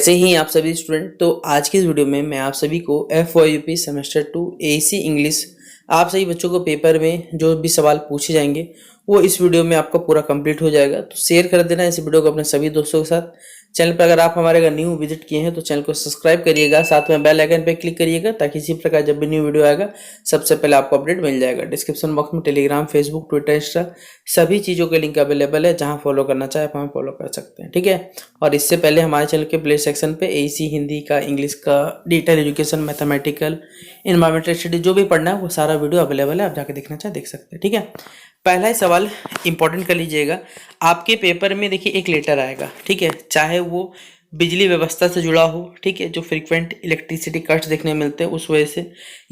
कैसे ही आप सभी स्टूडेंट। तो आज की इस वीडियो में मैं आप सभी को FYUP सेमेस्टर 2 AC इंग्लिश आप सभी बच्चों को पेपर में जो भी सवाल पूछे जाएंगे वो इस वीडियो में आपका पूरा कंप्लीट हो जाएगा। तो शेयर कर देना इस वीडियो को अपने सभी दोस्तों के साथ। चैनल पर अगर आप हमारे अगर न्यू विजिट किए हैं तो चैनल को सब्सक्राइब करिएगा, साथ में बेल आइकन पे क्लिक करिएगा ताकि इसी प्रकार जब भी न्यू वीडियो आएगा सबसे पहले आपको अपडेट मिल जाएगा। डिस्क्रिप्शन बॉक्स में टेलीग्राम, फेसबुक, ट्विटर, इंस्टा सभी चीज़ों के लिंक अवेलेबल है, जहाँ फॉलो करना चाहे आप हमें फॉलो कर सकते हैं, ठीक है। और इससे पहले हमारे चैनल के प्ले सेक्शन पे AC हिंदी का, इंग्लिश का, digital education, mathematical, environmental study जो भी पढ़ना है वो सारा वीडियो अवेलेबल है, आप जाके देखना चाहे देख सकते हैं, ठीक है। पहला ही सवाल इंपॉर्टेंट कर लीजिएगा। आपके पेपर में देखिए एक लेटर आएगा, ठीक है, चाहे वो बिजली व्यवस्था से जुड़ा हो, ठीक है, जो फ्रीक्वेंट इलेक्ट्रिसिटी कट्स देखने मिलते हैं उस वजह से,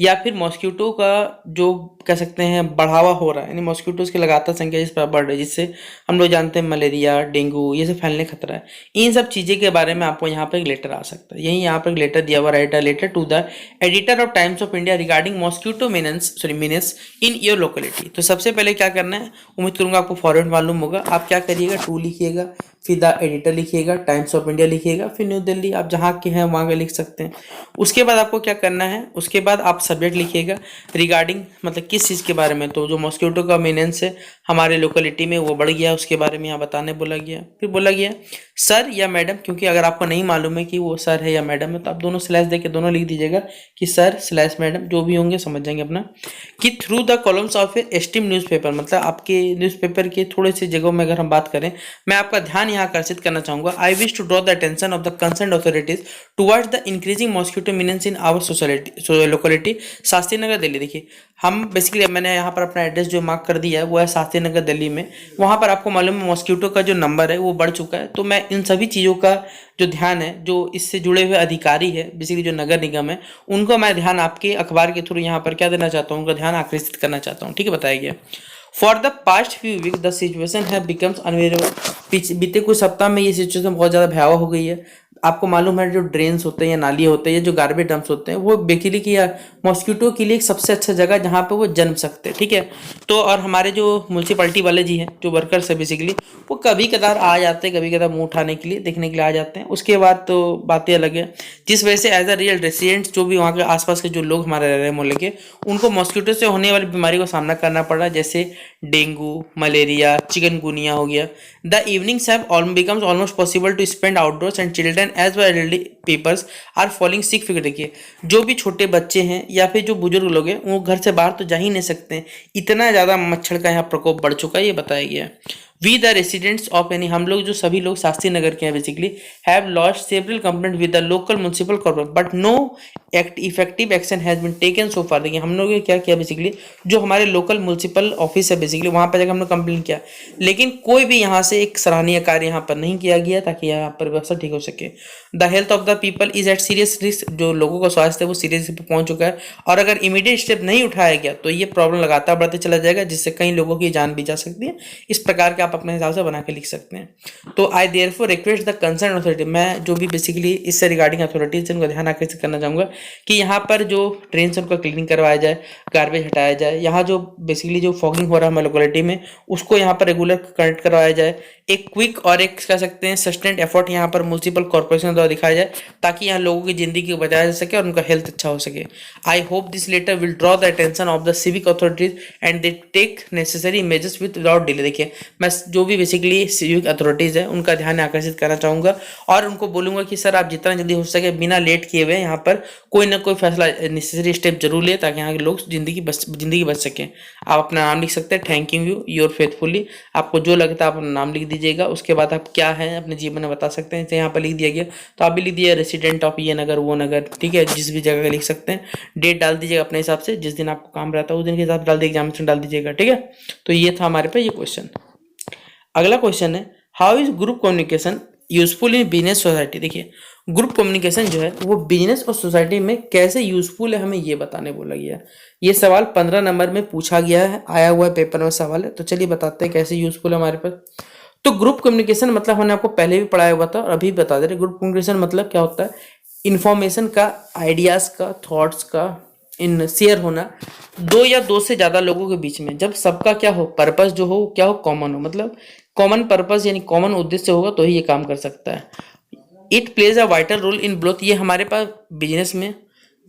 या फिर मॉस्किटो का जो कह सकते हैं बढ़ावा हो रहा है, यानी मॉस्किटोज की लगातार संख्या जिस पर बढ़ रही है, जिससे हम लोग जानते हैं मलेरिया, डेंगू ये सब फैलने खतरा है। इन सब चीज़ें के बारे में आपको यहाँ पर एक लेटर आ सकता है। यही यहाँ पर एक लेटर दिया हुआ, write a letter to the editor of Times of India regarding mosquito menace in your locality. तो सबसे पहले क्या करना है, उम्मीद करूंगा आपको फॉर्मेट मालूम होगा। आप क्या करिएगा, टू लिखिएगा, फिर द एडिटर लिखिएगा, टाइम्स ऑफ इंडिया लिखिएगा, फिर न्यू दिल्ली, आप जहाँ के हैं वहाँ के लिख सकते हैं। उसके बाद आपको क्या करना है, उसके बाद आप सब्जेक्ट लिखिएगा रिगार्डिंग, मतलब किस चीज़ के बारे में। तो जो मॉस्किटो का मीनेंस है हमारे लोकेलिटी में वो बढ़ गया, उसके बारे में यहाँ बताने बोला गया। फिर बोला गया सर या मैडम, क्योंकि अगर आपको नहीं मालूम है कि वो सर है या मैडम है तो आप दोनों स्लैश दे के दोनों लिख दीजिएगा कि सर स्लैश मैडम, जो भी होंगे समझ जाएंगे अपना। कि through the columns of A esteem newspaper, मतलब आपके न्यूज़पेपर के थोड़े से जगहों में अगर हम बात करें, मैं आपका ध्यान यहाँ आकर्षित करना चाहूँगा। I wish to draw the attention of the concern authorities towards the increasing mosquito menaces in our society locality, Shastri Nagar Delhi. देखिए हम बेसिकली, मैंने यहाँ पर अपना एड्रेस जो मार्क कर दिया है वो है शास्त्री नगर दिल्ली में। वहाँ पर आपको मालूम है मॉस्किटो का जो नंबर है वो बढ़ चुका है। तो मैं इन सभी चीज़ों का जो ध्यान है, जो इससे जुड़े हुए अधिकारी है बेसिकली जो नगर निगम है, उनको मैं ध्यान आपके अखबार के थ्रू यहाँ पर क्या देना चाहता हूँ, उनका ध्यान आकर्षित करना चाहता हूँ, ठीक है। बताया गया for the past few week the situation है बिकम्स अनवेरेबल। बीते कुछ सप्ताह में ये सिचुएशन बहुत ज़्यादा भयावह हो गई है। आपको मालूम है जो ड्रेन्स होते हैं या नाली होते हैं या जो गार्बेज डंप्स होते हैं वो बेसिकली कि मॉस्किटो के लिए एक सबसे अच्छा जगह जहाँ पे वो जन्म सकते हैं, ठीक है। तो और हमारे जो म्यूनसिपैलिटी वाले जी हैं, जो वर्कर्स है बेसिकली, वो कभी कदार आ जाते हैं, कभी कदार मुंह उठाने के लिए, देखने के लिए आ जाते हैं। उसके बाद तो बातें अलग है, जिस वजह से एज अ रियल रेसिडेंट्स जो भी वहाँ के आसपास के जो लोग हमारे रह रहे हैं मोहल्ले के, उनको मॉस्किटो से होने वाली बीमारी का सामना करना पड़ रहा है, जैसे डेंगू, मलेरिया, चिकनगुनिया हो गया। The evenings have becomes almost possible to spend outdoors and children as well elderly peoples are falling sick. Figure देखिए, जो भी छोटे बच्चे हैं या फिर जो बुजुर्ग लोग हैं वो घर से बाहर तो जा ही नहीं सकते हैं, इतना ज़्यादा मच्छर का यहाँ प्रकोप बढ़ चुका है, ये बताया गया है। वी द रेसिडेंट्स ऑफ, यानी हम लोग जो सभी लोग शास्त्री नगर के हैं basically, have lost several complaint with the local municipal corporation but no effective action has been taken so far. देखिए हम लोगों ने क्या किया, बेसिकली जो हमारे लोकल म्युनिसिपल ऑफिस है बेसिकली वहाँ पर जाकर हमने कंप्लेन किया, लेकिन कोई भी यहाँ से एक सराहनीय कार्य यहाँ पर नहीं किया गया ताकि यहाँ पर व्यवस्था ठीक हो सके। The health of the people is at serious risk, जो लोगों का स्वास्थ्य है वो सीरियस पे पहुंच चुका है, और अगर इमीडिएट स्टेप नहीं उठाया गया तो ये प्रॉब्लम लगातार बढ़ते चला जाएगा, जिससे कई लोगों की जान भी जा सकती है। इस प्रकार के आप अपने हिसाब से बना के लिख सकते हैं। तो I therefore request the concern authority, मैं जो भी बेसिकली इससे रिगार्डिंग अथॉरिटीज उनका ध्यान आकर्षित करना चाहूँगा कि यहाँ पर जो ट्रेन से उनका क्लीनिंग करवाया जाए, गार्बेज हटाया जाए, यहाँ जो बेसिकली जो फॉगिंग हो रहा है हमारे लोकेलिटी में उसको यहाँ पर रेगुलर कनेक्ट करवाया जाए। एक क्विक और एक कह सकते हैं सस्टेंड एफर्ट यहाँ पर म्युनिसिपल कॉर्पोरेशन द्वारा दिखाया जाए ताकि यहाँ लोगों की जिंदगी को बचाया जा सके और उनका हेल्थ अच्छा हो सके। I hope this letter will draw the attention of the civic authorities and they take necessary measures without delay. देखिए मैं जो भी बेसिकली सिविक अथॉरिटीज है उनका ध्यान आकर्षित करना चाहूँगा और उनको बोलूँगा कि सर आप जितना जल्दी हो सके बिना लेट किए हुए यहाँ पर कोई ना कोई फैसला नेसेसरी स्टेप जरूर ले ताकि यहाँ के लोग जिंदगी बच सकें। आप अपना नाम लिख सकते हैं, थैंक यू योर फेथफुली, आपको जो लगता है आप अपना नाम लिख दीजिएगा। उसके बाद आप क्या है अपने जीवन में बता सकते हैं, जैसे यहाँ पर लिख दिया गया तो आप भी लिख दिए रेसिडेंट ऑफ ये नगर वो नगर, ठीक है, जिस भी जगह का लिख सकते हैं। डेट डाल दीजिएगा अपने हिसाब से, जिस दिन आपको काम रहता है उस दिन के हिसाब से डाल दीजिए, एग्जामिनेशन डाल दीजिएगा, ठीक है। तो ये था हमारे पे ये क्वेश्चन। अगला क्वेश्चन है how is group communication useful in business society. देखिए ग्रुप कम्युनिकेशन जो है वो बिजनेस और सोसाइटी में कैसे यूजफुल है हमें ये बताने बोला गया है। ये सवाल 15 नंबर में पूछा गया है, आया हुआ है पेपर में सवाल है। तो चलिए बताते हैं कैसे यूजफुल है हमारे पास। तो ग्रुप कम्युनिकेशन मतलब हमने आपको पहले भी पढ़ाया हुआ था और अभी बता दे रहे। ग्रुप कम्युनिकेशन मतलब क्या होता है, इंफॉर्मेशन का, आइडियाज का, थॉट्स का इन शेयर होना दो या दो से ज्यादा लोगों के बीच में, जब सबका क्या हो, पर्पस जो हो क्या हो, कॉमन हो, मतलब कॉमन पर्पस यानी कॉमन उद्देश्य होगा तो ही ये काम कर सकता है। It plays a vital role in both, ये हमारे पास बिजनेस में,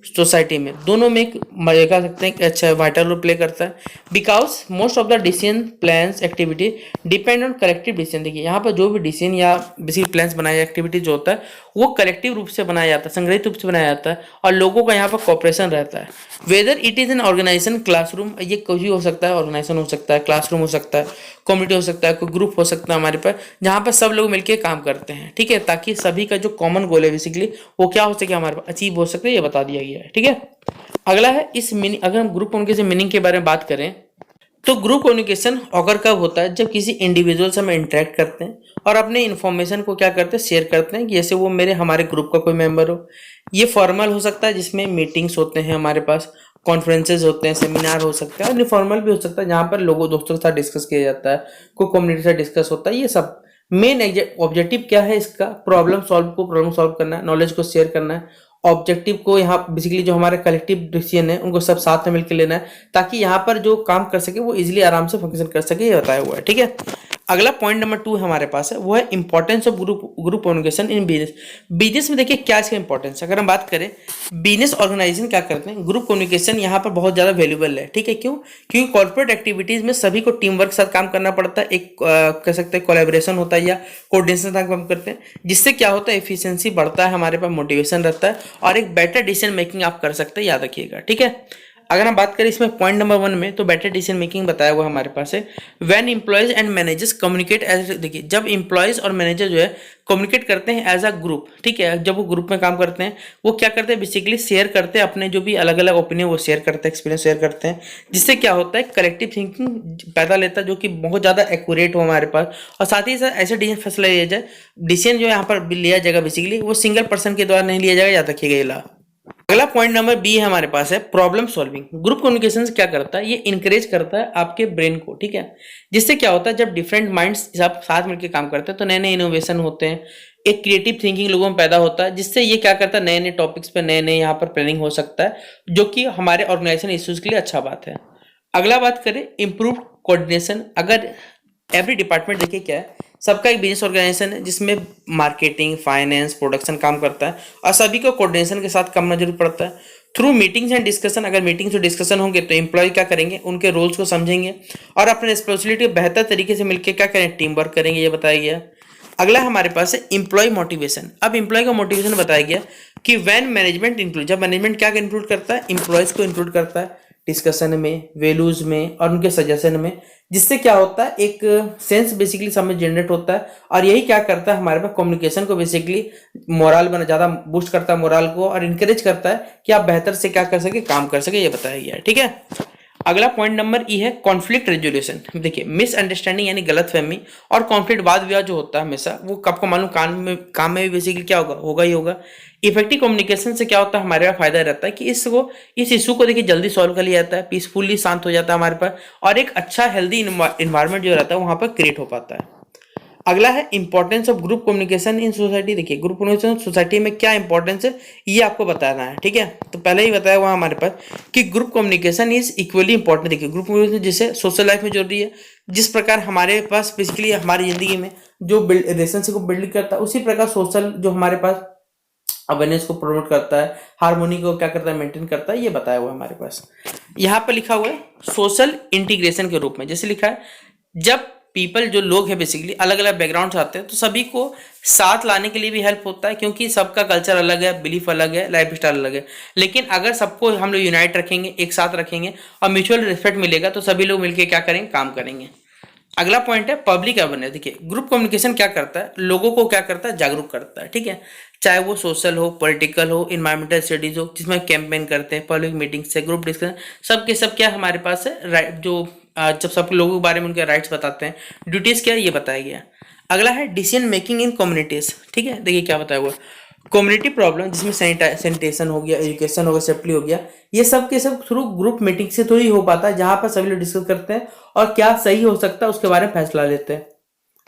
सोसाइटी में, दोनों में एक मजे कह सकते हैं कि अच्छा वाइटल रोल प्ले करता है। Because most of the decision plans activity depend on collective decision. देखिए यहाँ पर जो भी डिसीजन या बेसिक प्लान्स बनाया एक्टिविटी जो होता है वो कलेक्टिव रूप से बनाया जाता है, संग्रहित रूप से बनाया जाता है, और लोगों का यहाँ पर कॉपरेशन रहता है। Whether it is an organisation, classroom, ये कुछ भी हो सकता है, ऑर्गेनाइजेशन हो सकता है, क्लासरूम हो सकता है, कम्युनिटी हो सकता है, कोई ग्रुप हो सकता है हमारे पास, जहाँ पर सब लोग मिलकर काम करते हैं, ठीक है, ताकि सभी का जो कॉमन गोल है बेसिकली वो क्या हो सके, हमारे पास अचीव हो सकते, ये बता दिया गया है, ठीक है। अगला है इस मीनिंग, अगर हम ग्रुप कम्युनिकेशन मीनिंग के बारे में बात करें तो ग्रुप कम्युनिकेशन ऑकर कब होता है, जब किसी इंडिविजुअल से हम इंटरेक्ट करते हैं और अपने इन्फॉर्मेशन को क्या करते हैं, शेयर करते हैं, जैसे वो मेरे हमारे ग्रुप का कोई मेंबर हो। ये फॉर्मल हो सकता है जिसमें मीटिंग्स होते हैं हमारे पास, कॉन्फ्रेंसेज होते हैं, सेमिनार हो सकता है, और इनफॉर्मल भी हो सकता है जहाँ पर लोगों दोस्तों के साथ डिस्कस किया जाता है, कोई कम्युनिटी से डिस्कस होता है। ये सब मेन ऑब्जेक्टिव क्या है इसका, प्रॉब्लम सॉल्व करना है, नॉलेज को शेयर करना है। ऑब्जेक्टिव को यहाँ बेसिकली जो हमारे कलेक्टिव डिसीजन है उनको सब साथ में मिलकर लेना है, ताकि यहाँ पर जो काम कर सके वो इजीली आराम से फंक्शन कर सके, ये बताया हुआ है, ठीक है। अगला पॉइंट नंबर 2 हमारे पास है, वो है importance of group communication in business. Business में देखिए क्या इसका इंपॉर्टेंस, अगर हम बात करें बिजनेस ऑर्गेनाइजेशन क्या करते हैं, ग्रुप कम्युनिकेशन यहाँ पर बहुत ज़्यादा वैल्यूबल है, ठीक है। क्यों? क्योंकि कॉर्पोरेट एक्टिविटीज में सभी को टीम वर्क के साथ काम करना पड़ता है, एक कह सकते हैं कोलैबोरेशन होता है या कोऑर्डिनेशन के साथ काम करते हैं, जिससे क्या होता है, एफिशिएंसी बढ़ता है, हमारे पास मोटिवेशन रहता है, और एक बेटर डिसीजन मेकिंग आप कर सकते हैं, याद रखिएगा, ठीक है। अगर हम बात करें इसमें पॉइंट नंबर 1 में, तो बेटर डिसीजन मेकिंग बताया हुआ हमारे पास है। When employees and managers communicate as, देखिए जब एम्प्लॉयज और मैनेजर जो है कम्युनिकेट करते हैं एज अ ग्रुप, ठीक है, जब वो ग्रुप में काम करते हैं वो क्या करते हैं, बेसिकली शेयर करते हैं अपने जो भी अलग अलग ओपिनियन वो शेयर करते हैं, एक्सपीरियंस शेयर करते हैं, जिससे क्या होता है कलेक्टिव थिंकिंग पैदा लेता है, जो कि बहुत ज़्यादा एक्यूरेट हो हमारे पास, और साथ ही साथ ऐसे डिसीजन फैसला लिया जाए, डिसीजन जो यहाँ पर लिया जाएगा बेसिकली वो सिंगल पर्सन के द्वारा नहीं लिया जाएगा, याद रखिएगा ये ला। अगला पॉइंट नंबर बी है हमारे पास है प्रॉब्लम सॉल्विंग। ग्रुप कम्युनिकेशन क्या करता है, ये इनकरेज करता है आपके ब्रेन को, ठीक है, जिससे क्या होता है जब डिफरेंट माइंड्स सब साथ मिलकर काम करते हैं तो नए नए इनोवेशन होते हैं, एक क्रिएटिव थिंकिंग लोगों में पैदा होता है, जिससे ये क्या करता है नए नए टॉपिक्स पे नए नए यहाँ पर प्लानिंग हो सकता है, जो कि हमारे ऑर्गेनाइजेशन इश्यूज के लिए अच्छा बात है। अगला बात करें इम्प्रूव कोऑर्डिनेशन। अगर एवरी डिपार्टमेंट देखिए क्या है, सबका एक बिजनेस ऑर्गेनाइजेशन है जिसमें मार्केटिंग, फाइनेंस, प्रोडक्शन काम करता है, और सभी को कोऑर्डिनेशन के साथ करना जरूर पड़ता है थ्रू मीटिंग्स एंड डिस्कशन। अगर मीटिंग्स और डिस्कशन होंगे तो एम्प्लॉय क्या करेंगे, उनके रोल्स को समझेंगे और अपने रिस्पॉन्सिबिलिटी बेहतर तरीके से मिलकर क्या करें, टीम वर्क करेंगे, ये बताया गया। अगला हमारे पास है इम्प्लॉय मोटिवेशन। अब इम्प्लॉय का मोटिवेशन बताया गया कि व्हेन मैनेजमेंट इंक्लूड, जब मैनेजमेंट क्या इंक्लूड करता है, इम्प्लॉयज को इंक्लूड करता है डिस्कशन में, वैल्यूज में और उनके सजेशन में, जिससे क्या होता है एक सेंस बेसिकली समझ जनरेट होता है, और यही क्या करता है हमारे पास कम्युनिकेशन को बेसिकली मोरल बना ज़्यादा बूस्ट करता है, मोरल को, और इनकरेज करता है कि आप बेहतर से क्या कर सके, काम कर सके, ये बताया गया है, ठीक है। अगला पॉइंट नंबर ई है कॉन्फ्लिक्ट रेजोल्यूशन। देखिए मिसअंडरस्टैंडिंग यानी गलतफहमी और कॉन्फ्लिक्ट, वाद विवाद जो होता है हमेशा, वो आपको मालूम काम में भी बेसिकली क्या होगा ही होगा। इफेक्टिव कम्युनिकेशन से क्या होता है, हमारे पास फायदा रहता है कि इस इशू को देखिए जल्दी सॉल्व कर लिया जाता है, पीसफुली शांत हो जाता है हमारे पास, और एक अच्छा हेल्दी इन्वायरमेंट जो रहता है वहां पर क्रिएट हो पाता है। अगला है importance of group communication in society. देखिए ग्रुप कम्युनिकेशन सोसाइटी में क्या इंपॉर्टेंस है ये आपको बताना है, ठीक है। तो पहले ही बताया हुआ हमारे पास कि group communication is equally important. देखिए ग्रुप कम्युनिकेशन जैसे सोशल लाइफ में जरूरी है, जिस प्रकार हमारे पास बेसिकली हमारी जिंदगी में जो रिलेशनशिप को बिल्ड करता है, उसी प्रकार सोशल जो हमारे पास अवेयरनेस को प्रमोट करता है, हार्मोनी को क्या करता है, मेंटेन करता है, ये बताया हुआ है हमारे पास। यहाँ पर लिखा हुआ है सोशल इंटीग्रेशन के रूप में, जैसे लिखा है जब पीपल जो लोग हैं बेसिकली अलग अलग बैकग्राउंड से आते हैं तो सभी को साथ लाने के लिए भी हेल्प होता है, क्योंकि सबका कल्चर अलग है, बिलीफ अलग है, लाइफ स्टाइल अलग है। लेकिन अगर सबको हम लोग यूनाइट रखेंगे, एक साथ रखेंगे और म्यूचुअल रिस्पेक्ट मिलेगा तो सभी लोग मिलकर क्या करेंगे, काम करेंगे। अगला पॉइंट है पब्लिक अवेयरनेस। देखिए ग्रुप कम्युनिकेशन क्या करता है, लोगों को क्या करता है, जागरूक करता है, ठीक है, चाहे वो सोशल हो, पॉलिटिकल हो, इन्वायरमेंटल स्टडीज हो, जिसमें कैंपेन करते हैं, पब्लिक मीटिंग से, ग्रुप डिस्कशन, सब के सब क्या हमारे पास है राइट, जो जब सब लोगों के बारे में उनके राइट्स बताते हैं, ड्यूटीज क्या है ये बताया गया। अगला है डिसीजन मेकिंग इन कम्युनिटीज, ठीक है। देखिए क्या बताया हुआ, कम्युनिटी प्रॉब्लम जिसमें सैनिटेशन हो गया, एजुकेशन हो गया, सेफ्टी हो गया, ये सब के सब थ्रू ग्रुप मीटिंग से थोड़ी हो पाता है, जहां पर सभी लोग डिस्कस करते हैं और क्या सही हो सकता है उसके बारे में फैसला लेते हैं।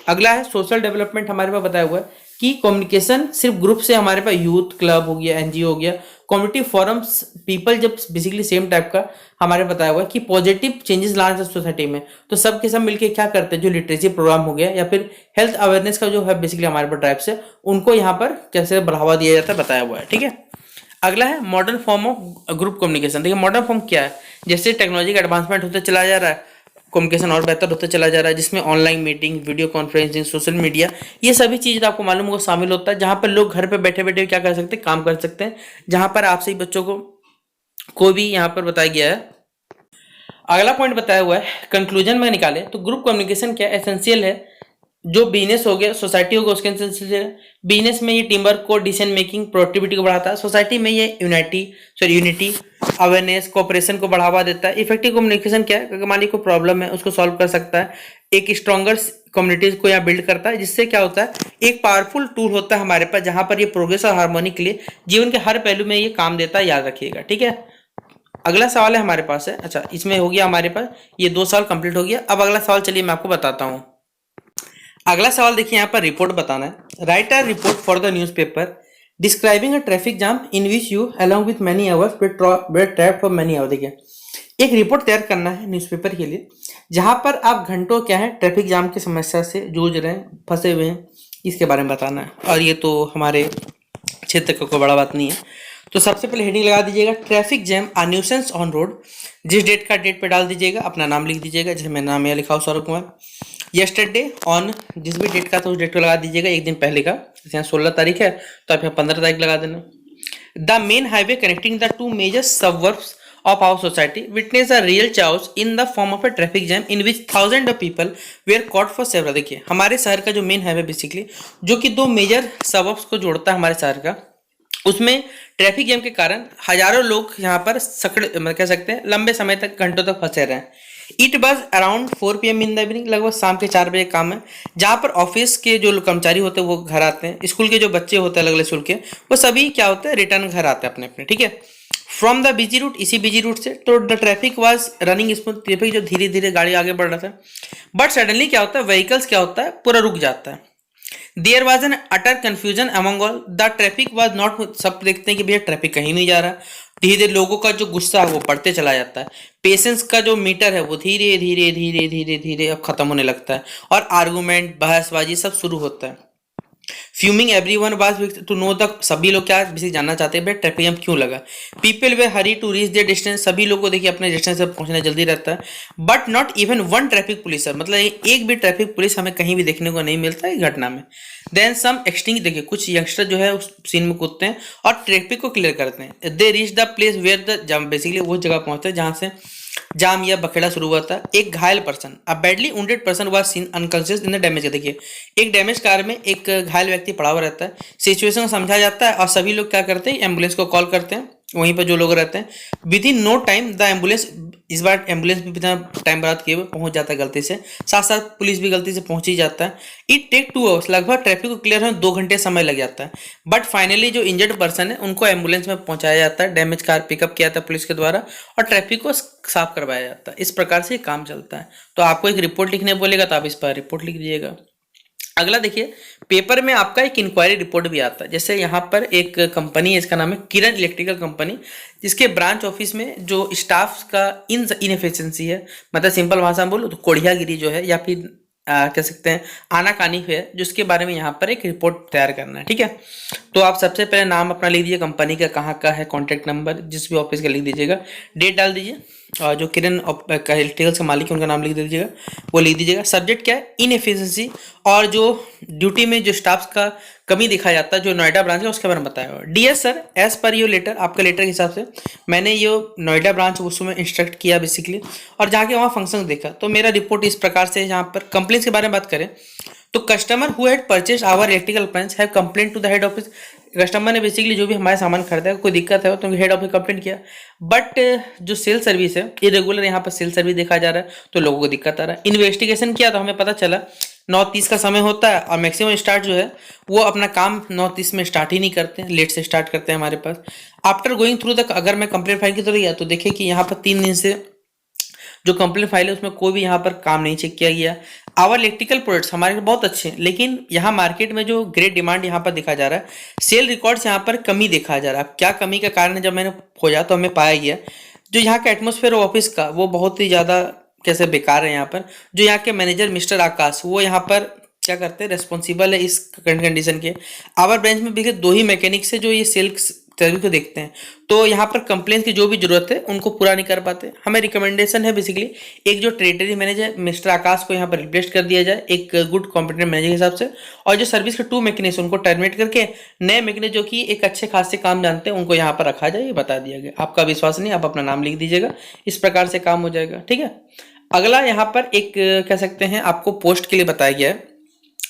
अगला है सोशल डेवलपमेंट। हमारे पास बताया हुआ है कि कम्युनिकेशन सिर्फ ग्रुप से, हमारे पास यूथ क्लब हो गया, एनजीओ हो गया, कम्युनिटी फोरम्स पीपल जब बेसिकली सेम टाइप का हमारे बताया हुआ है कि पॉजिटिव चेंजेस लाना सोसाइटी में, तो सब के सब मिलके क्या करते हैं, जो लिटरेसी प्रोग्राम हो गया या फिर हेल्थ अवेयरनेस का जो है बेसिकली हमारे पर ट्राइब्स है, उनको यहाँ पर कैसे बढ़ावा दिया जाता है बताया हुआ है। ठीक है, अगला है modern form of group communication. देखिए मॉडर्न फॉर्म क्या है, जैसे टेक्नोलॉजी का एडवांसमेंट होता चला जा रहा है, कम्युनिकेशन और बेहतर होता चला जा रहा है, जिसमें online meeting, video conferencing, social media, ये सभी चीज़ आपको मालूम होगा शामिल होता है, जहाँ पर लोग घर पे बैठे बैठे क्या कर सकते हैं, काम कर सकते हैं, जहाँ पर आपसे ही बच्चों को भी यहाँ पर बताया गया है। अगला पॉइंट बताया हुआ है कंक्लूजन में निकाले तो ग्रुप कम्युनिकेशन क्या एसेंशियल है, जो बिजनेस हो गया, सोसाइटी होगा, उसके एसेंशियल। बिजनेस में ये टीम वर्क को, डिसीजन मेकिंग, प्रोडक्टिविटी को बढ़ाता है। सोसाइटी में ये यूनिटी, अवेयरनेस, कोऑपरेशन को बढ़ावा देता है। इफेक्टिव कम्युनिकेशन क्या है, अगर मान लीजिए कोई प्रॉब्लम है उसको सॉल्व कर सकता है, एक स्ट्रॉन्गर कम्युनिटीज को यहाँ बिल्ड करता है, जिससे क्या होता है, एक पावरफुल टूल होता है हमारे पास, जहां पर ये प्रोग्रेस और हार्मोनी के लिए जीवन के हर पहलू में ये काम देता है, याद रखिएगा। ठीक है, अगला सवाल है हमारे पास है, अच्छा इसमें हो गया हमारे पास ये 2 सवाल कंप्लीट हो गया। अब अगला सवाल चलिए मैं आपको बताता हूँ। अगला सवाल देखिए, यहाँ पर रिपोर्ट बताना है। Write a report for the newspaper describing a traffic jam in which you along with many hours were trap for many hour. देखिए एक रिपोर्ट तैयार करना है न्यूज़पेपर के लिए, जहां पर आप घंटों क्या है ट्रैफिक जाम की समस्या से जूझ रहे हैं, फंसे हुए हैं, इसके बारे में बताना है। और ये तो हमारे क्षेत्र का कोई बड़ा बात नहीं है। तो सबसे पहले हेडिंग लगा दीजिएगा traffic jam a nuisance on road. जिस डेट का डेट पे डाल दीजिएगा, अपना नाम लिख दीजिएगा, जैसे मैं नाम यहाँ लिखा हूँ सौरभ कुमार। यस्टरडे ऑन, जिस भी डेट का तो उस डेट को लगा दीजिएगा, एक दिन पहले का, जैसे यहाँ 16 तारीख है तो आप यहाँ 15 तारीख लगा देना। The main highway connecting the two major suburbs of our society witnessed a real chaos in the form of a traffic jam in which thousands of people were caught for several। देखिए हमारे शहर का जो main highway basically जो कि 2 major सबअर्ब्स को जोड़ता है हमारे शहर का, उसमें ट्रैफिक जैम के कारण हजारों लोग यहाँ पर कह सकते हैं लंबे समय तक, घंटों तक फंसे रहे हैं। It was around 4 PM in the evening, लगभग शाम के 4 बजे काम है, जहाँ पर ऑफिस के जो कर्मचारी होते हैं वो घर आते हैं, स्कूल के जो बच्चे होते हैं अलग अलग स्कूल के, वो सभी क्या होते हैं रिटर्न घर आते हैं अपने अपने। ठीक है, फ्रॉम द बिजी रूट, इसी बिजी रूट से, तो the traffic was running smooth, traffic जो धीरे धीरे गाड़ी आगे बढ़ रहा था, बट सडनली क्या होता है, व्हीकल्स क्या होता है पूरा रुक जाता है। There was an utter confusion among all, the traffic was not, सब देखते हैं कि भैया ट्रैफिक कहीं नहीं जा रहा, धीरे धीरे लोगों का जो गुस्सा है वो बढ़ते चला जाता है, पेशेंस का जो मीटर है वो धीरे धीरे धीरे धीरे धीरे अब खत्म होने लगता है, और आर्गूमेंट, बहसबाजी सब शुरू होता है। Fuming everyone was to know the, सभी लोग क्या बेसिक जानना चाहते हैं भाई ट्रैफिक जैम क्यों लगा। People way hurry to reach their distance, सभी लोग को देखिए अपने डिस्टेंस तक पहुंचना जल्दी रहता है, but not even one traffic Pulitzer, मतलब एक भी ट्रैफिक पुलिस हमें कहीं भी देखने को नहीं मिलता है घटना में। देन सम एक्सटिंग, देखिए कुछ यंगस्टर जो है उस सीन में कूदते हैं और ट्रैफिक को क्लियर करते हैं। They reach the place where the jam, basically वो जगह पहुंचते हैं जहां से जाम या बखेड़ा शुरू हुआ था। एक घायल person, a badly wounded person was scene unconscious in the damage. देखिए एक डैमेज कार में एक घायल व्यक्ति पड़ा हुआ रहता है, सिचुएशन को समझा जाता है और सभी लोग क्या करते हैं, एम्बुलेंस को कॉल करते हैं, वहीं पर जो लोग रहते हैं। Within no time the ambulance, इस बार एम्बुलेंस भी बिना टाइम बर्बाद किए हुए पहुंच जाता है गलती से, साथ साथ पुलिस भी गलती से पहुंच ही जाता है। इट टेक 2 आवर्स, लगभग ट्रैफिक को क्लियर होने 2 घंटे समय लग जाता है, बट फाइनली जो इंजर्ड पर्सन है उनको एम्बुलेंस में पहुंचाया जाता है, डैमेज कार पिकअप किया था पुलिस के द्वारा और ट्रैफिक को साफ करवाया जाता है। इस प्रकार से काम चलता है। तो आपको एक रिपोर्ट लिखने बोलेगा तो आप इस पर रिपोर्ट लिख दीजिएगा। अगला देखिए, पेपर में आपका एक इंक्वायरी रिपोर्ट भी आता है। जैसे यहाँ पर एक कंपनी है, इसका नाम है किरण इलेक्ट्रिकल कंपनी, जिसके ब्रांच ऑफिस में जो स्टाफ का इनएफिशिएंसी है, मतलब सिंपल भाषा में बोलो तो कोढ़ियागिरी जो है या फिर कह सकते हैं आनाकानी है, जिसके बारे में यहाँ पर एक रिपोर्ट तैयार करना है। ठीक है, तो आप सबसे पहले नाम अपना लिख दीजिए, कंपनी का कहाँ का है, कॉन्टैक्ट नंबर जिस भी ऑफिस का लिख दीजिएगा, डेट डाल दीजिए, और जो किरण इलेक्ट्रिकल्स के मालिक है उनका नाम लिख दीजिएगा, वो लिख दीजिएगा। सब्जेक्ट क्या है, इनएफिशिएंसी, और जो ड्यूटी में जो स्टाफ्स का कमी दिखाया जाता है जो नोएडा ब्रांच है उसके बारे में बताया हुआ। Dear sir, as per your letter, आपका लेटर के हिसाब से मैंने ये नोएडा ब्रांच उसमें इंस्ट्रक्ट किया बेसिकली, और जाके वहाँ फंक्शन देखा, तो मेरा रिपोर्ट इस प्रकार से, यहाँ पर कंप्लेंट्स के बारे में बात करें तो customer who had purchase our electrical appliance have complaint to the head office. Customer ने बेसिकली जो भी हमारे सामान खरीदा है, कोई दिक्कत है तो हेड ऑफिस कंप्लेंट किया, बट जो सेल सर्विस है इरेगुलर, यहाँ पर सेल सर्विस देखा जा रहा है तो लोगों को दिक्कत आ रहा है। इन्वेस्टिगेशन किया तो हमें पता चला 9:30 का समय होता है और मैक्सिमम स्टार्ट जो है वो अपना काम 9:30 में स्टार्ट ही नहीं करते हैं, लेट से स्टार्ट करते हैं हमारे पास। आफ्टर गोइंग थ्रू द, अगर मैं कंप्लेंट फाइल की तरफ गया तो देखिए कि यहाँ पर 3 दिन से जो कंप्लेंट फाइल है उसमें कोई भी यहाँ पर काम नहीं चेक किया गया। आवर इलेक्ट्रिकल प्रोडक्ट्स हमारे बहुत अच्छे हैं, लेकिन यहाँ मार्केट में जो ग्रेट डिमांड यहाँ पर दिखा जा रहा है, सेल रिकॉर्ड्स यहाँ पर कमी देखा जा रहा है। क्या कमी का कारण है, जब मैंने खोजा तो हमें पाया गया जो यहाँ का एटमोसफेयर ऑफिस का वो बहुत ही ज़्यादा कैसे बेकार है। यहाँ पर जो यहाँ के मैनेजर मिस्टर आकाश, वो यहाँ पर क्या करते हैं, रेस्पॉन्सिबल है इस कंडीशन के। आवर ब्रांच में देखिए 2 ही मैकेनिक्स है जो ये सेल सर्विस को देखते हैं, तो यहाँ पर कंप्लेंट की जो भी जरूरत है उनको पूरा नहीं कर पाते। हमें रिकमेंडेशन है बेसिकली एक जो टेरिटरी मैनेजर मिस्टर आकाश को यहाँ पर रिप्लेस कर दिया जाए एक गुड कॉम्पिटेंट मैनेजर के हिसाब से, और जो सर्विस के 2 मैकेनिक्स उनको टर्मिनेट करके नए मैकेनिक जो कि एक अच्छे खासे काम जानते हैं उनको यहाँ पर रखा जाए, ये बता दिया गया। आपका विश्वास नहीं, आप अपना नाम लिख दीजिएगा, इस प्रकार से काम हो जाएगा। ठीक है, अगला यहाँ पर एक कह सकते हैं आपको पोस्ट के लिए बताया गया है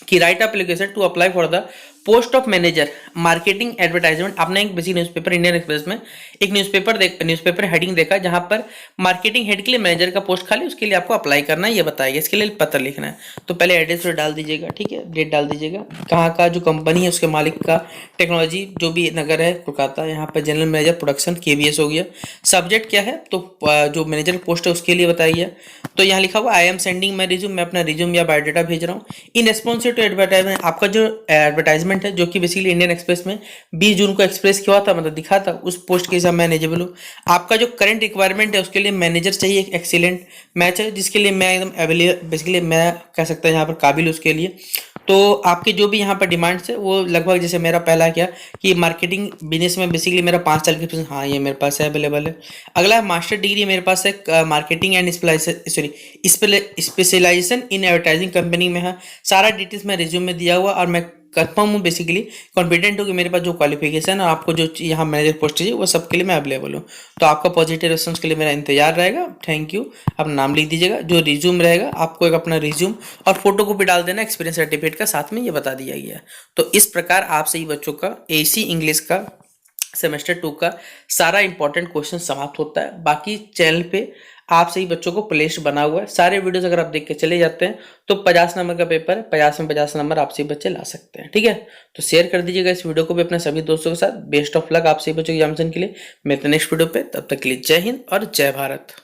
कि write application to apply for the post of manager marketing advertisement. आपने एक बेसिक न्यूज़पेपर इंडियन एक्सप्रेस में एक न्यूज़पेपर हेडिंग देखा जहां पर मार्केटिंग हेड के लिए मैनेजर का पोस्ट खाली, उसके लिए आपको अप्लाई करना है, ये बताएगा। इसके लिए पत्र लिखना है, तो पहले एड्रेस डाल दीजिएगा, ठीक है, डेट डाल दीजिएगा, कहाँ का जो कंपनी है उसके मालिक का, टेक्नोलॉजी जो भी नगर है कोलकाता, यहाँ पर जनरल मैनेजर प्रोडक्शन KBS हो गया। सब्जेक्ट क्या है, तो जो मैनेजर पोस्ट है उसके लिए बताइए। तो यहाँ लिखा हुआ I am sending my resume, मैं अपना रिज्यूम या बायोडाटा भेज रहा हूँ इन रेस्पॉन्स टू एडवर्टाइजमेंट। आपका जो एडवर्टाइजमेंट है जो कि बेसिकली इंडियन एक्सप्रेस में 20 जून को एक्सप्रेस किया था, मतलब दिखा था, उस पोस्ट के हिसाब मैं एलिजिबल हूँ। आपका जो करंट रिक्वायरमेंट है उसके लिए मैनेजर चाहिए, एक एक्सीलेंट मैच है जिसके लिए मैं एकदम अवेलेबल, बेसिकली मैं कह सकता हूँ यहाँ पर काबिल उसके लिए। तो आपके जो भी यहाँ पर डिमांड्स है वो लगभग जैसे मेरा पहला क्या कि मार्केटिंग बिजनेस में बेसिकली मेरा 5 साल की, हाँ ये मेरे पास है, अवेलेबल है। अगला मास्टर डिग्री मेरे पास है marketing and specialization in advertising company में है। सारा डिटेल्स मैं रिज्यूम में दिया हुआ और मैं कंफर्म हूँ, बेसिकली कॉन्फिडेंट हूँ कि मेरे पास जो क्वालिफिकेशन और आपको जो यहाँ मैनेजर पोस्ट चाहिए वो सब के लिए मैं अवेलेबल हूँ। तो आपका पॉजिटिव रिस्पॉन्स के लिए मेरा इंतजार रहेगा। Thank you. अपना नाम लिख दीजिएगा, जो रिज्यूम रहेगा आपको एक अपना रिज्यूम और फोटो कॉपी डाल देना एक्सपीरियंस सर्टिफिकेट का, साथ में ये बता दिया गया। तो इस प्रकार आप सही बच्चों का AC इंग्लिश का सेमेस्टर 2 का सारा इंपॉर्टेंट क्वेश्चन समाप्त होता है। बाकी चैनल पे आप सही बच्चों को प्लेलिस्ट बना हुआ है, सारे वीडियोस अगर आप देख के चले जाते हैं तो 50 नंबर का पेपर है, 50 में 50 नंबर आप सही बच्चे ला सकते हैं। ठीक है, तो शेयर कर दीजिएगा इस वीडियो को भी अपने सभी दोस्तों के साथ। बेस्ट ऑफ लक आप सही बच्चों के एग्जामिनेशन के लिए। मिलते हैं नेक्स्ट वीडियो पे, तब तक के लिए जय हिंद और जय भारत।